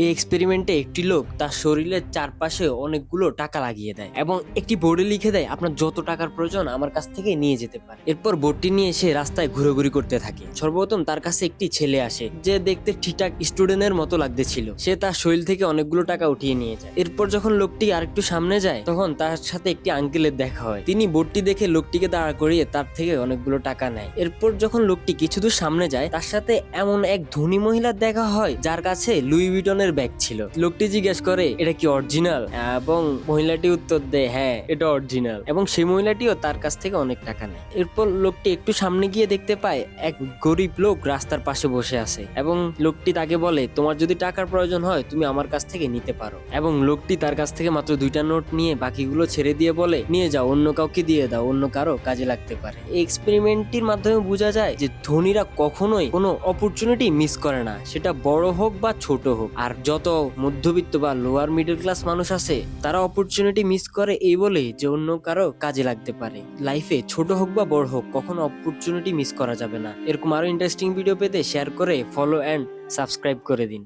এই এক্সপেরিমেন্টে একটি লোক তার শরীরের চারপাশে অনেকগুলো টাকা লাগিয়ে দেয় এবং একটি বোর্ডে লিখে দেয় আপনার যত টাকার প্রয়োজন আমার কাছ থেকে নিয়ে যেতে পারে। এরপর বোর্ডটি নিয়ে সে রাস্তায় ঘুরোঘুরি করতে থাকে। সর্বপ্রথম তার কাছে একটি ছেলে আসে যে দেখতে ঠিকঠাক স্টুডেন্টের মতো লাগতেছিল। সে তার শরীর থেকে অনেকগুলো টাকা উঠিয়ে নিয়ে যায়। এরপর যখন লোকটি আরেকটু সামনে যায় তখন তার সাথে একটি আঙ্কেলের দেখা হয়। তিনি বোর্ডটি দেখে লোকটিকে দাঁড়া করিয়ে তার থেকে অনেকগুলো টাকা নেয়। এরপর যখন লোকটি কিছু দূর সামনে যায় তার সাথে এমন এক ধনী মহিলার দেখা হয় যার কাছে লুই ভিটনের ব্যাগ ছিল। লোকটি জিজ্ঞেস করে এটা কি অরিজিনাল, এবং মহিলাটি উত্তর দেয় হ্যাঁ এটা অরিজিনাল, এবং সেই মহিলাটিও তার কাছ থেকে অনেক টাকা নেয়। এরপর লোকটি একটু সামনে গিয়ে দেখতে পায় এক গরিব লোক রাস্তার পাশে বসে আছে এবং লোকটি তাকে বলে তোমার যদি টাকার প্রয়োজন হয় তুমি আমার কাছ থেকে নিতে পারো, এবং লোকটি তার কাছ থেকে মাত্র 2টা নোট নিয়ে বাকিগুলো ছেড়ে দিয়ে বলে নিয়ে যাও, অন্য কাউকে দিয়ে দাও, অন্য কারো কাজে লাগতে পারে। এই এক্সপেরিমেন্টটির মাধ্যমে বোঝা যায় যে ধনীরা কখনোই কোনো অপরচুনিটি মিস করে না, সেটা বড় হোক বা ছোট হোক। আর যত মধ্যবিত্ত বা লোয়ার মিডল ক্লাস মানুষ আছে তারা অপরচুনিটি মিস করে এই বলে যে অন্য কারো কাজে লাগতে পারে। লাইফে ছোট হোক বা বড় হোক কখনো অপরচুনিটি মিস করা যাবে না। এরকম আরো ইন্টারেস্টিং ভিডিও পেতে শেয়ার করে ফলো এন্ড সাবস্ক্রাইব করে দিন।